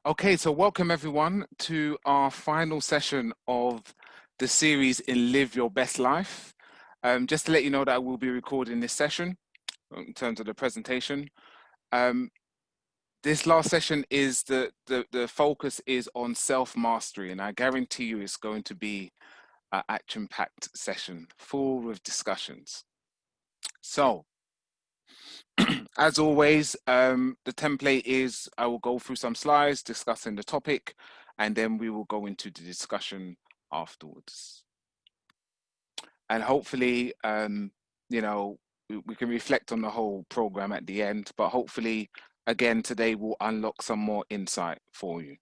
Okay, so welcome everyone to our final session of the series in Live Your Best Life. Just to let you know that I will be recording this session in terms of the presentation. This last session is the focus is on self-mastery, and I guarantee you it's going to be an action-packed session full with discussions. So, as always, the template is I will go through some slides discussing the topic, and then we will go into the discussion afterwards. And hopefully, you know, we can reflect on the whole program at the end, but hopefully, again, today will unlock some more insight for you.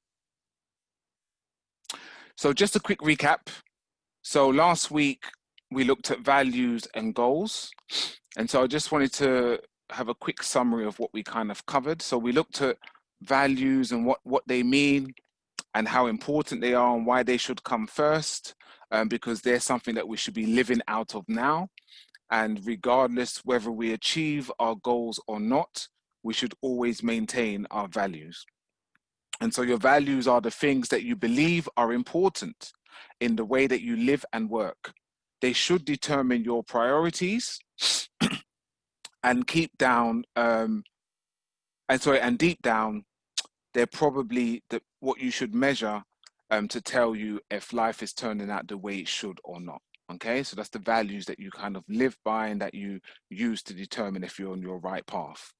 So just a quick recap. So last week, we looked at values and goals. And so I just wanted to have a quick summary of what we kind of covered. So we looked at values and what they mean and how important they are and why they should come first, because they're something that we should be living out of now. And regardless whether we achieve our goals or not, we should always maintain our values. And so your values are the things that you believe are important in the way that you live and work. They should determine your priorities and deep down, they're probably what you should measure to tell you if life is turning out the way it should or not. Okay, so that's the values that you kind of live by and that you use to determine if you're on your right path.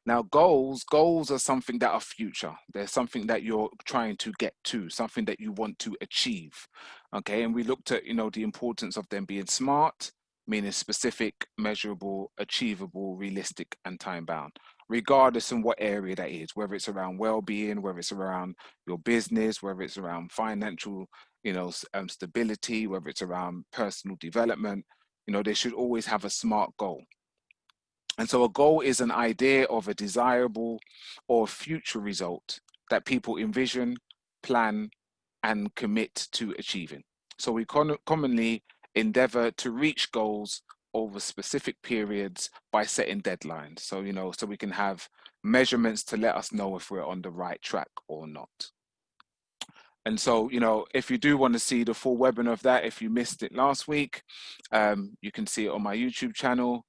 Now, goals are something that are future. They're something that you're trying to get to, something that you want to achieve. Okay, and we looked at, the importance of them being smart, meaning specific, measurable, achievable, realistic, and time-bound, regardless in what area that is, whether it's around well-being, whether it's around your business, whether it's around financial, stability, whether it's around personal development. They should always have a smart goal. And so a goal is an idea of a desirable or future result that people envision, plan, and commit to achieving. So we commonly endeavor to reach goals over specific periods by setting deadlines. So, so we can have measurements to let us know if we're on the right track or not. And so, if you do want to see the full webinar of that, if you missed it last week, you can see it on my YouTube channel.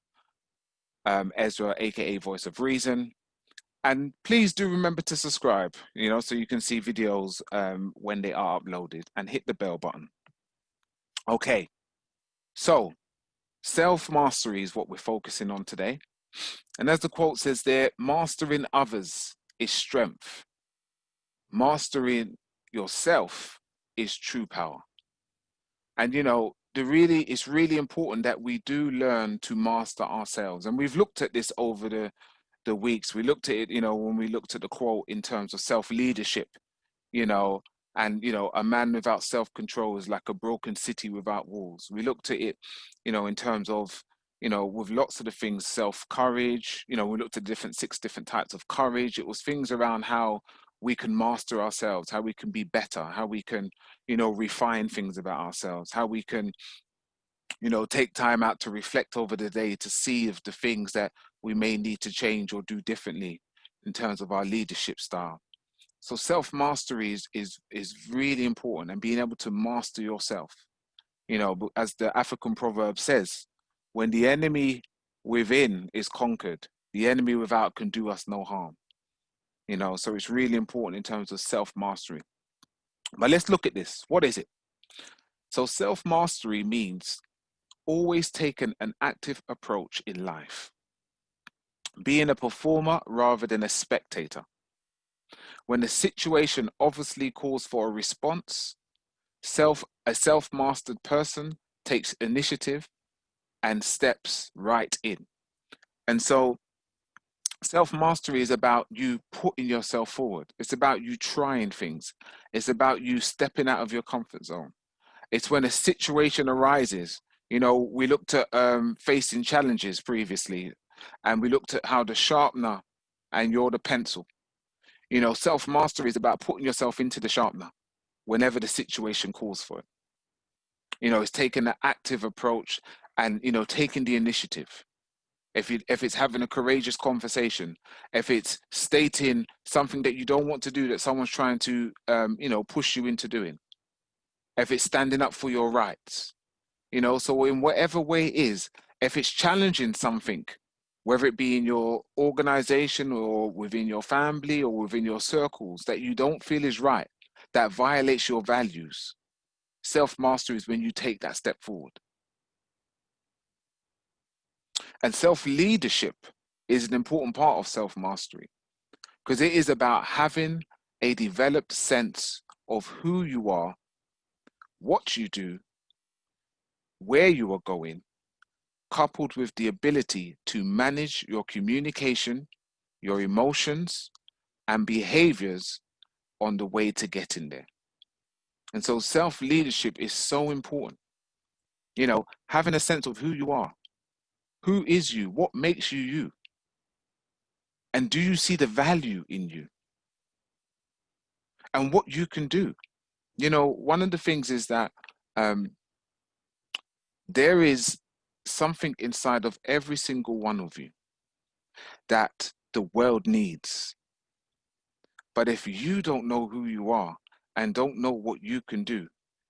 Ezra, A.K.A. Voice of Reason. And please do remember to subscribe, so you can see videos when they are uploaded, and hit the bell button. Okay, so self-mastery is what we're focusing on today. And as the quote says there, mastering others is strength. Mastering yourself is true power. And it's really important that we do learn to master ourselves. And we've looked at this over the weeks. We looked at it, when we looked at the quote in terms of self-leadership, and a man without self-control is like a broken city without walls. We looked at it, in terms of, with lots of the things, self-courage, we looked at six different types of courage. It was things around how we can master ourselves, how we can be better, how we can, refine things about ourselves, how we can, take time out to reflect over the day to see if the things that we may need to change or do differently in terms of our leadership style. So self-mastery is really important, and being able to master yourself. As the African proverb says, when the enemy within is conquered, the enemy without can do us no harm. So it's really important in terms of self-mastery. But let's look at this. What is it? So self-mastery means always taking an active approach in life, being a performer rather than a spectator. When the situation obviously calls for a response, a self-mastered person takes initiative and steps right in. And so self-mastery is about you putting yourself forward. It's about you trying things. It's about you stepping out of your comfort zone. It's when a situation arises. We looked at facing challenges previously, and we looked at how the sharpener and you're the pencil. Self-mastery is about putting yourself into the sharpener whenever the situation calls for it. It's taking an active approach and, taking the initiative. if it's having a courageous conversation, if it's stating something that you don't want to do that someone's trying to push you into doing, if it's standing up for your rights, so in whatever way it is, if it's challenging something, whether it be in your organization or within your family or within your circles that you don't feel is right, that violates your values, self-mastery is when you take that step forward. And self-leadership is an important part of self-mastery because it is about having a developed sense of who you are, what you do, where you are going, coupled with the ability to manage your communication, your emotions, and behaviors on the way to getting there. And so self-leadership is so important. Having a sense of who you are, who is you, what makes you you, and do you see the value in you and what you can do. One of the things is that um, there is something inside of every single one of you that the world needs. But if you don't know who you are and don't know what you can do,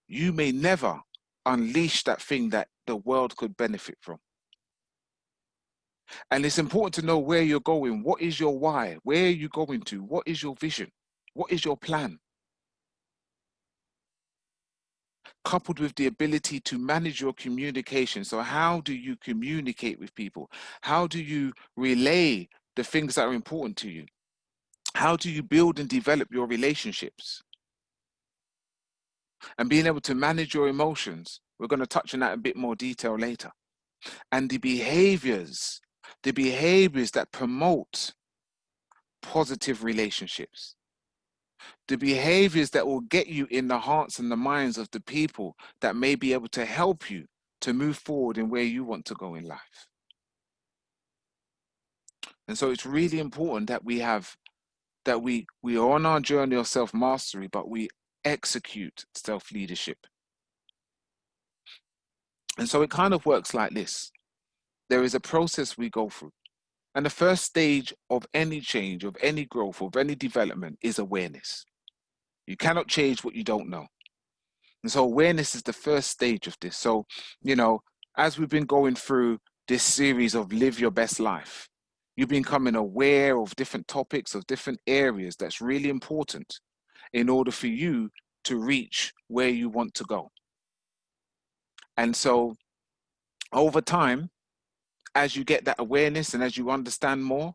you may never unleash that thing that the world could benefit from. And it's important to know where you're going. What is your why? Where are you going to? What is your vision? What is your plan? Coupled with the ability to manage your communication. So how do you communicate with people? How do you relay the things that are important to you? How do you build and develop your relationships? And being able to manage your emotions. We're going to touch on that in a bit more detail later. And the behaviors that promote positive relationships, the behaviors that will get you in the hearts and the minds of the people that may be able to help you to move forward in where you want to go in life. And so it's really important that we are on our journey of self-mastery, but we execute self-leadership. And so it kind of works like this. There is a process we go through. And the first stage of any change, of any growth, of any development is awareness. You cannot change what you don't know. And so awareness is the first stage of this. So, as we've been going through this series of Live Your Best Life, you've been becoming aware of different topics, of different areas that's really important in order for you to reach where you want to go. And so over time, as you get that awareness and as you understand more,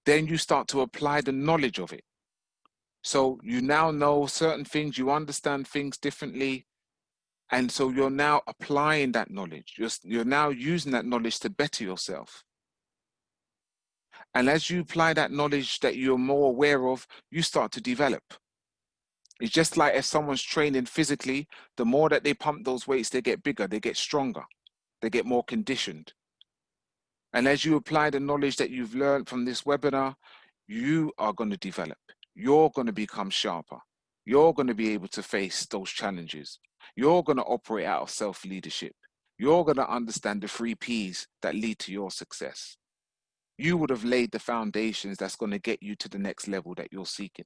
then you start to apply the knowledge of it. So you now know certain things, you understand things differently. And so you're now applying that knowledge. You're now using that knowledge to better yourself. And as you apply that knowledge that you're more aware of, you start to develop. It's just like if someone's training physically, the more that they pump those weights, they get bigger, they get stronger, they get more conditioned. And as you apply the knowledge that you've learned from this webinar, you are going to develop. You're going to become sharper. You're going to be able to face those challenges. You're going to operate out of self-leadership. You're going to understand the 3 Ps that lead to your success. You would have laid the foundations that's going to get you to the next level that you're seeking.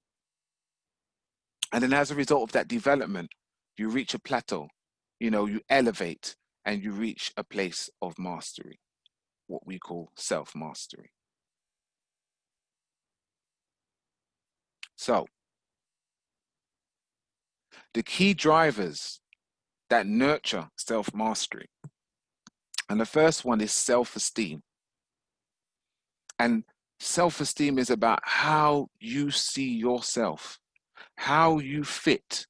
And then as a result of that development, you reach a plateau, you elevate and you reach a place of mastery, what we call self-mastery. So, the key drivers that nurture self-mastery. And the first one is self-esteem. And self-esteem is about how you see yourself, how you fit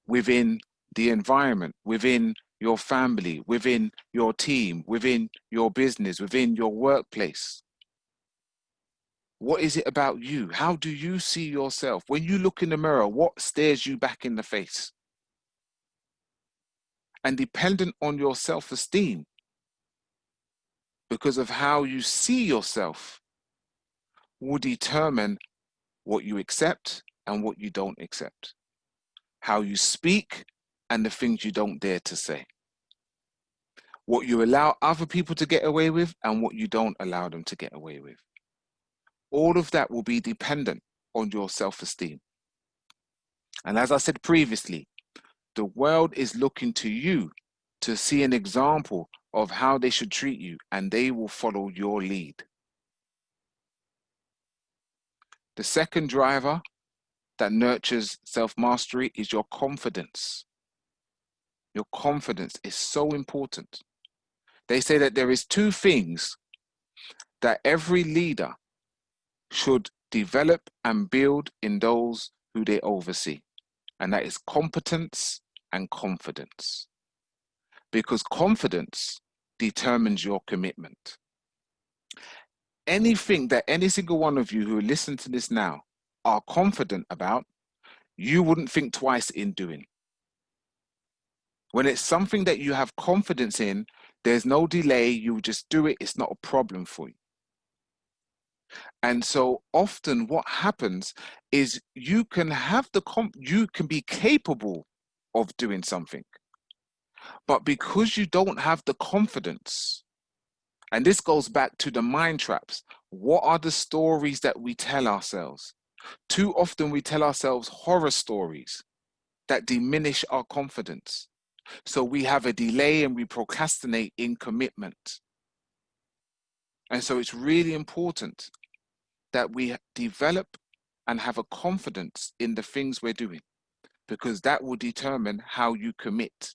within the environment, within your family, within your team, within your business, within your workplace. What is it about you? How do you see yourself? When you look in the mirror, what stares you back in the face? And dependent on your self-esteem, because of how you see yourself, will determine what you accept and what you don't accept, how you speak and the things you don't dare to say. what you allow other people to get away with, and what you don't allow them to get away with. All of that will be dependent on your self-esteem. And as I said previously, the world is looking to you to see an example of how they should treat you, and they will follow your lead. The second driver that nurtures self-mastery is your confidence. Your confidence is so important. They say that there is two things that every leader should develop and build in those who they oversee, and that is competence and confidence. Because confidence determines your commitment. Anything that any single one of you who listen to this now are confident about, you wouldn't think twice in doing. When it's something that you have confidence in, there's no delay, you just do it, it's not a problem for you. And so often what happens is you can have you can be capable of doing something, but because you don't have the confidence, and this goes back to the mind traps, what are the stories that we tell ourselves? Too often we tell ourselves horror stories that diminish our confidence. So we have a delay and we procrastinate in commitment. And so it's really important that we develop and have a confidence in the things we're doing, because that will determine how you commit.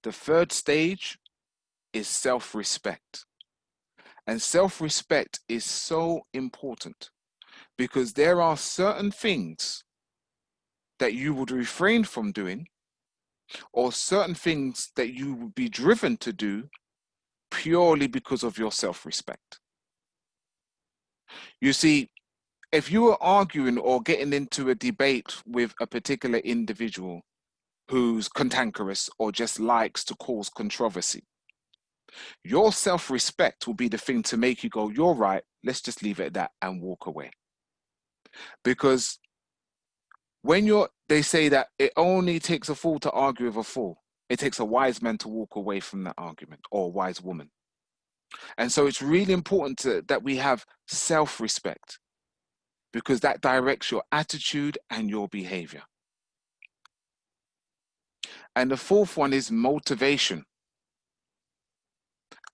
The third stage is self-respect. And self-respect is so important because there are certain things that you would refrain from doing, or certain things that you would be driven to do purely because of your self-respect. You see, if you were arguing or getting into a debate with a particular individual who's cantankerous or just likes to cause controversy, your self-respect will be the thing to make you go, you're right, let's just leave it at that and walk away. Because they say that it only takes a fool to argue with a fool. It takes a wise man to walk away from that argument, or a wise woman. And so it's really important that we have self-respect, because that directs your attitude and your behavior. And the fourth one is motivation.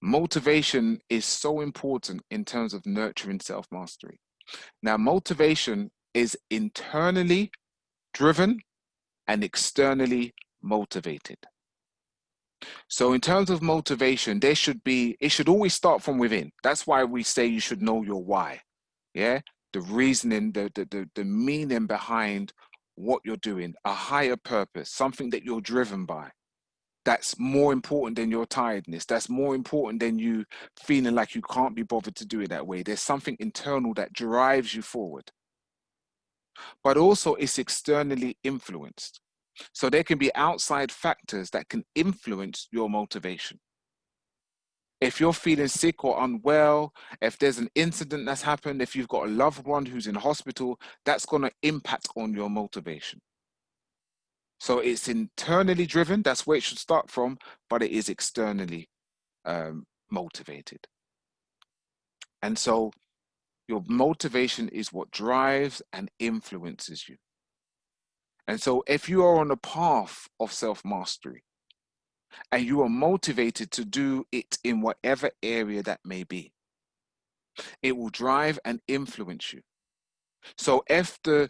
Motivation is so important in terms of nurturing self-mastery. Now, motivation is internally driven and externally motivated. So in terms of motivation, it should always start from within. That's why we say you should know your why. Yeah, the reasoning, the meaning behind what you're doing, a higher purpose, something that you're driven by. That's more important than your tiredness. That's more important than you feeling like you can't be bothered to do it that way. There's something internal that drives you forward. But also it's externally influenced. So there can be outside factors that can influence your motivation. If you're feeling sick or unwell, if there's an incident that's happened, if you've got a loved one who's in hospital, that's going to impact on your motivation. So it's internally driven, that's where it should start from, but it is externally motivated. And so your motivation is what drives and influences you. And so if you are on a path of self-mastery and you are motivated to do it in whatever area that may be, it will drive and influence you. So if the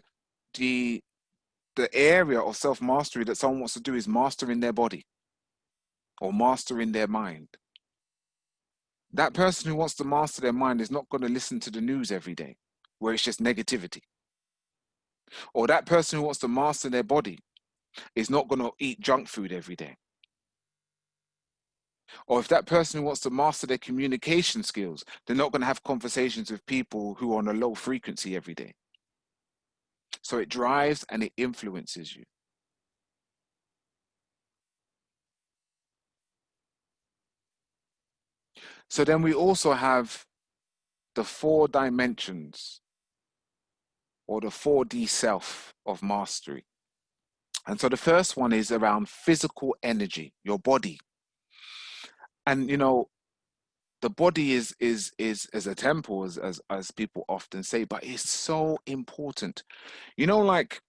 area of self-mastery that someone wants to do is mastering their body or mastering their mind, that person who wants to master their mind is not going to listen to the news every day where it's just negativity. Or that person who wants to master their body is not going to eat junk food every day. Or if that person who wants to master their communication skills, they're not going to have conversations with people who are on a low frequency every day. So it drives and it influences you. So then we also have the 4 dimensions, or the 4D self of mastery. And so the first one is around physical energy, your body. And the body is a temple, as people often say, but it's so important. Like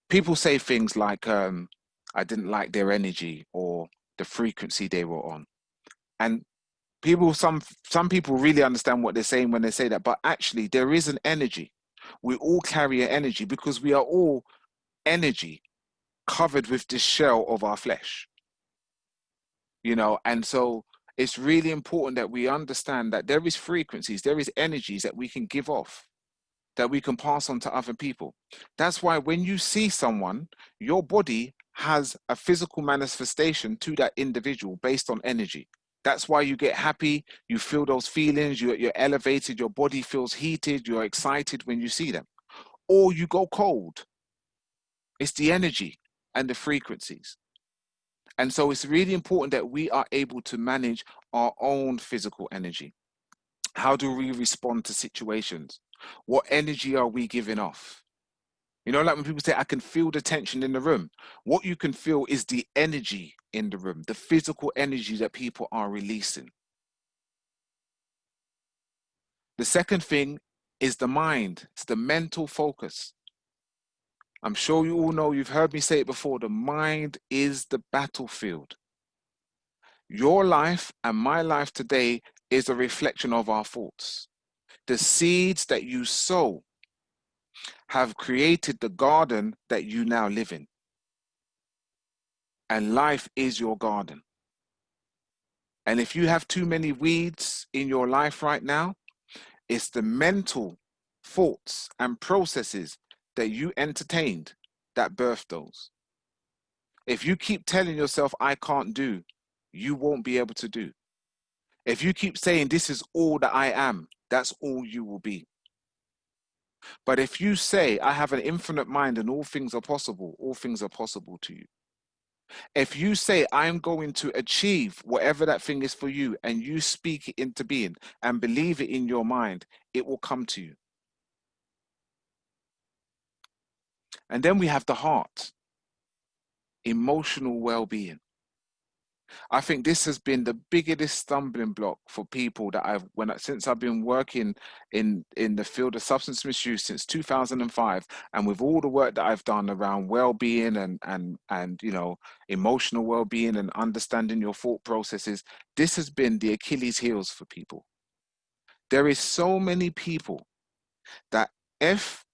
people say things like, I didn't like their energy or the frequency they were on. And some people really understand what they're saying when they say that, but actually there is an energy. We all carry an energy because we are all energy covered with this shell of our flesh. And so it's really important that we understand that there is frequencies, there is energies that we can give off, that we can pass on to other people. That's why when you see someone, your body has a physical manifestation to that individual based on energy. That's why you get happy, you feel those feelings, you're elevated, your body feels heated, you're excited when you see them. Or you go cold. It's the energy and the frequencies. And so it's really important that we are able to manage our own physical energy. How do we respond to situations? What energy are we giving off? Like when people say, I can feel the tension in the room. What you can feel is the energy in the room, the physical energy that people are releasing. The second thing is the mind, it's the mental focus. I'm sure you all know, you've heard me say it before, the mind is the battlefield. Your life and my life today is a reflection of our thoughts. The seeds that you sow have created the garden that you now live in. And life is your garden. And if you have too many weeds in your life right now, it's the mental thoughts and processes that you entertained that birthed those. If you keep telling yourself, I can't do, you won't be able to do. If you keep saying, this is all that I am, that's all you will be. But if you say, I have an infinite mind and all things are possible to you. If you say, I'm going to achieve whatever that thing is for you, and you speak it into being and believe it in your mind, it will come to you. And then we have the heart, emotional well-being. I think this has been the biggest stumbling block for people that since I've been working in the field of substance misuse since 2005, and with all the work that I've done around well-being and emotional well-being and understanding your thought processes, this has been the Achilles heels for people. There is so many people that if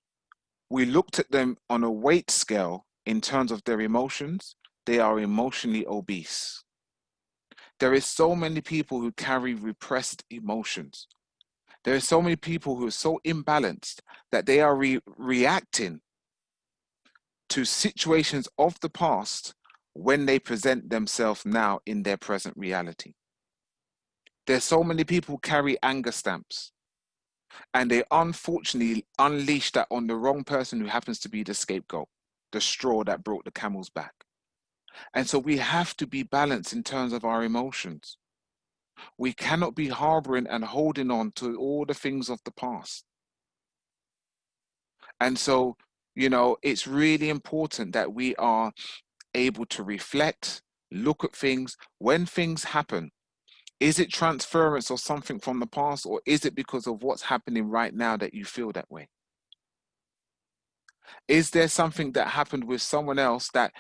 we looked at them on a weight scale in terms of their emotions, they are emotionally obese. There is so many people who carry repressed emotions. There are so many people who are so imbalanced that they are reacting to situations of the past when they present themselves now in their present reality. There's so many people who carry anger stamps, and they unfortunately unleash that on the wrong person who happens to be the scapegoat, the straw that brought the camel's back. And so we have to be balanced in terms of our emotions. We cannot be harboring and holding on to all the things of the past. And so, it's really important that we are able to reflect, look at things when things happen. Is it transference or something from the past, or is it because of what's happening right now that you feel that way? Is there something that happened with someone else that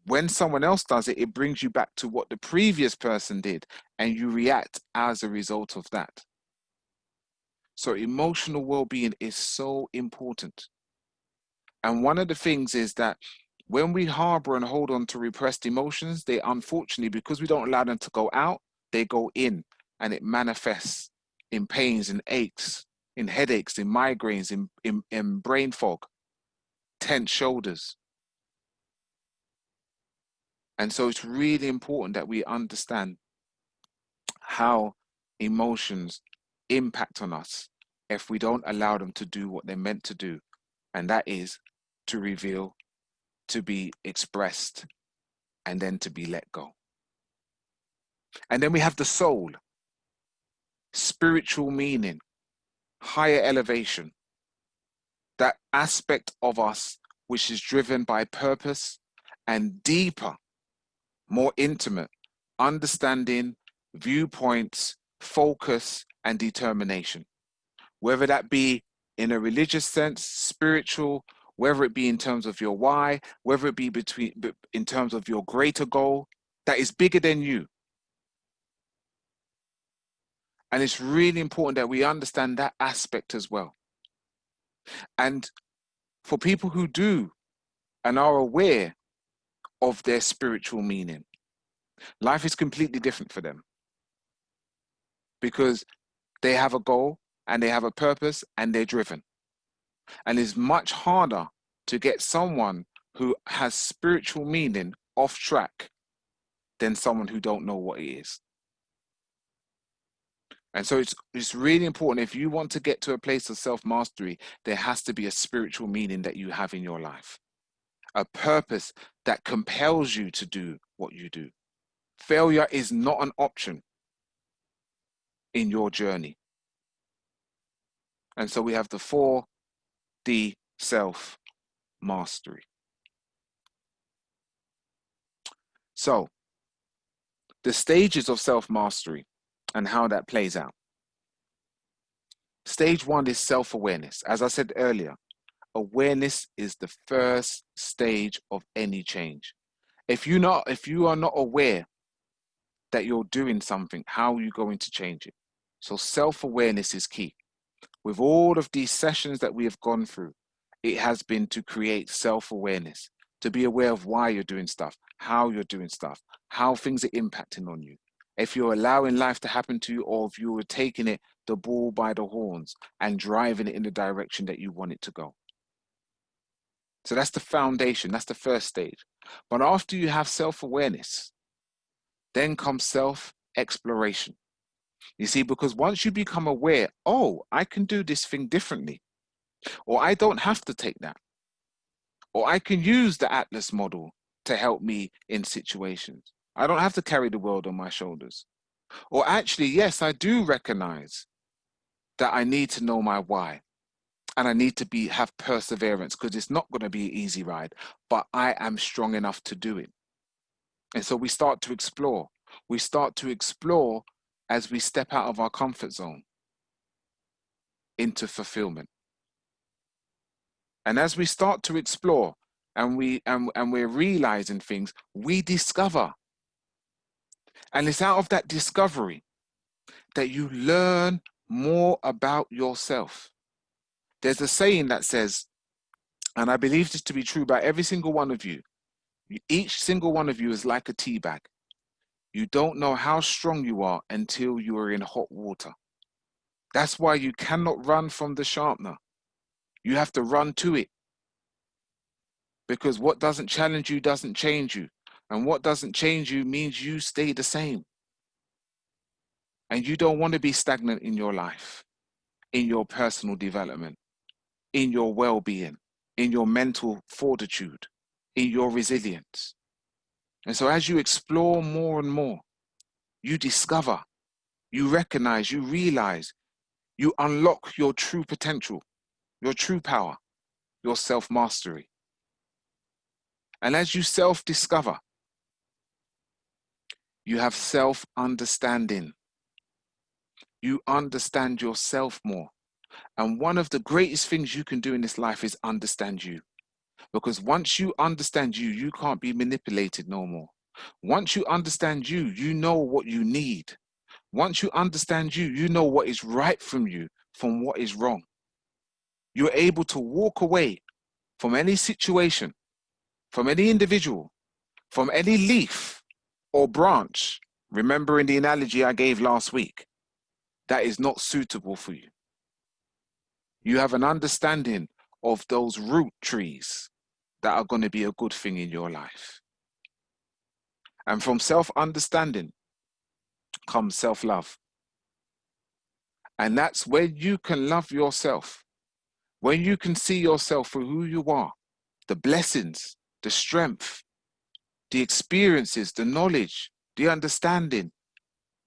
when someone else does it, it brings you back to what the previous person did and you react as a result of that? So emotional well-being is so important. And one of the things is that when we harbor and hold on to repressed emotions, they unfortunately, because we don't allow them to go out, they go in and it manifests in pains and aches, in headaches, in migraines, in brain fog, tense shoulders. And so it's really important that we understand how emotions impact on us if we don't allow them to do what they're meant to do. And that is to reveal, to be expressed, and then to be let go. And then we have the soul, spiritual meaning, higher elevation, that aspect of us which is driven by purpose and deeper, more intimate understanding viewpoints, focus, and determination. Whether that be in a religious sense, spiritual, whether it be in terms of your why, whether it be in terms of your greater goal that is bigger than you. And it's really important that we understand that aspect as well. And for people who do and are aware of their spiritual meaning, life is completely different for them because they have a goal and they have a purpose and they're driven. And it's much harder to get someone who has spiritual meaning off track than someone who don't know what it is. And so it's really important, if you want to get to a place of self-mastery, there has to be a spiritual meaning that you have in your life, a purpose that compels you to do what you do. Failure is not an option in your journey. And so we have the 4D self-mastery. So the stages of self-mastery and how that plays out. Stage 1 is self-awareness. As I said earlier, awareness is the first stage of any change. If you are not aware that you're doing something, how are you going to change it? So self-awareness is key. With all of these sessions that we have gone through, it has been to create self-awareness, to be aware of why you're doing stuff, how you're doing stuff, how things are impacting on you. If you're allowing life to happen to you, or if you are taking it, the bull by the horns, and driving it in the direction that you want it to go. So that's the foundation, that's the first stage. But after you have self-awareness, then comes self-exploration. You see, because once you become aware, oh, I can do this thing differently, or I don't have to take that, or I can use the Atlas model to help me in situations. I don't have to carry the world on my shoulders. Or actually, yes, I do recognize that I need to know my why, and I need to have perseverance, because it's not going to be an easy ride, but I am strong enough to do it. And so we start to explore. We start to explore as we step out of our comfort zone into fulfillment. And as we start to explore and we're realizing things, we discover. And it's out of that discovery that you learn more about yourself. There's a saying that says, and I believe this to be true about every single one of you, each single one of you is like a tea bag. You don't know how strong you are until you are in hot water. That's why you cannot run from the sharpener. You have to run to it. Because what doesn't challenge you doesn't change you. And what doesn't change you means you stay the same. And you don't want to be stagnant in your life, in your personal development, in your well-being, in your mental fortitude, in your resilience. And so as you explore more and more, you discover, you recognize, you realize, you unlock your true potential, your true power, your self-mastery. And as you self-discover, you have self-understanding. You understand yourself more. And one of the greatest things you can do in this life is understand you. Because once you understand you, you can't be manipulated no more. Once you understand you, you know what you need. Once you understand you, you know what is right from you from what is wrong. You're able to walk away from any situation, from any individual, from any leaf or branch, remembering the analogy I gave last week, that is not suitable for you. You have an understanding of those root trees that are going to be a good thing in your life. And from self-understanding comes self-love. And that's when you can love yourself, when you can see yourself for who you are, the blessings, the strength, the experiences, the knowledge, the understanding,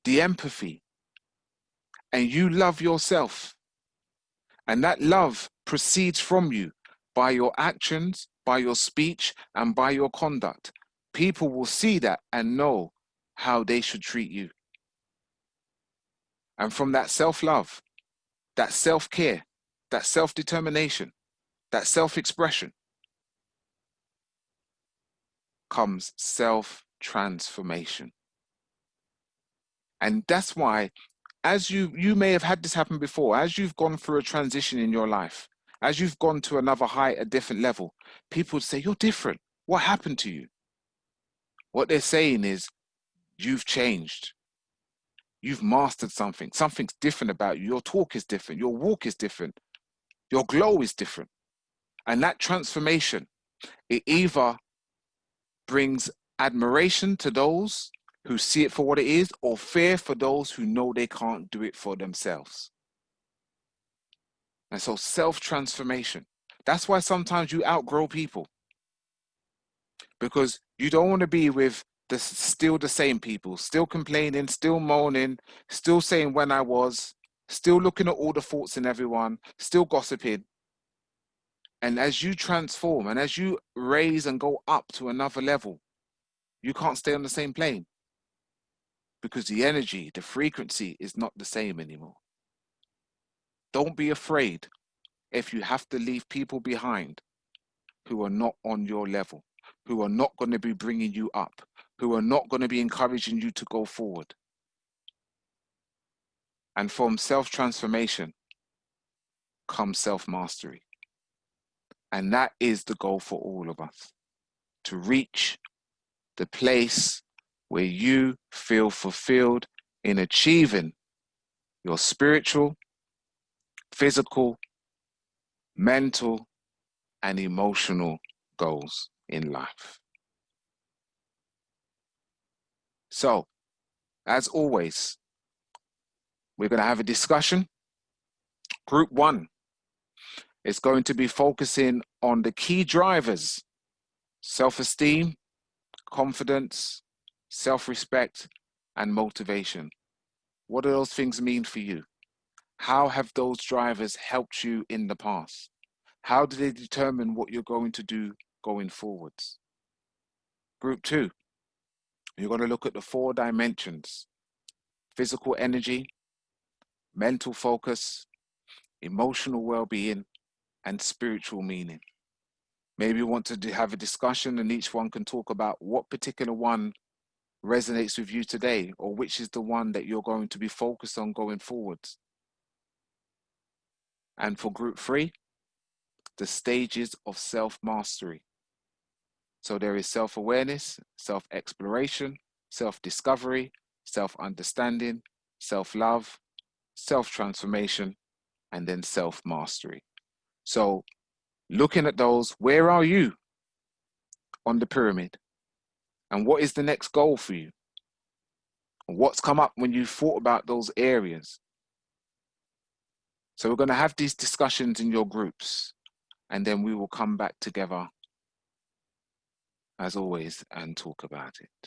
the empathy, and you love yourself. And that love proceeds from you by your actions, by your speech, and by your conduct. People will see that and know how they should treat you. And from that self-love, that self-care, that self-determination, that self-expression comes self-transformation. And that's why, as you may have had this happen before, as you've gone through a transition in your life, as you've gone to another height, a different level, people would say, you're different. What happened to you? What they're saying is, you've changed. You've mastered something. Something's different about you. Your talk is different. Your walk is different. Your glow is different. And that transformation, it either brings admiration to those who see it for what it is, or fear for those who know they can't do it for themselves. And so self-transformation. That's why sometimes you outgrow people, because you don't want to be with still the same people, still complaining, still moaning, still saying when I was, still looking at all the faults in everyone, still gossiping. And as you transform and as you raise and go up to another level, you can't stay on the same plane, because the energy, the frequency is not the same anymore. Don't be afraid if you have to leave people behind who are not on your level, who are not going to be bringing you up, who are not going to be encouraging you to go forward. And from self-transformation comes self-mastery. And that is the goal for all of us, to reach the place where you feel fulfilled in achieving your spiritual, physical, mental, and emotional goals in life. So, as always, we're going to have a discussion. Group 1 is going to be focusing on the key drivers: self-esteem, confidence, self-respect, and motivation. What do those things mean for you? How have those drivers helped you in the past? How do they determine what you're going to do going forwards? Group 2, you're going to look at the 4 dimensions: physical energy, mental focus, emotional well-being, and spiritual meaning. Maybe you want to have a discussion and each one can talk about what particular one resonates with you today, or which is the one that you're going to be focused on going forwards. And for group 3, the stages of self-mastery. So there is self-awareness, self-exploration, self-discovery, self-understanding, self-love, self-transformation, and then self-mastery. So looking at those, where are you on the pyramid? And what is the next goal for you? What's come up when you thought about those areas? So we're going to have these discussions in your groups, and then we will come back together as always and talk about it.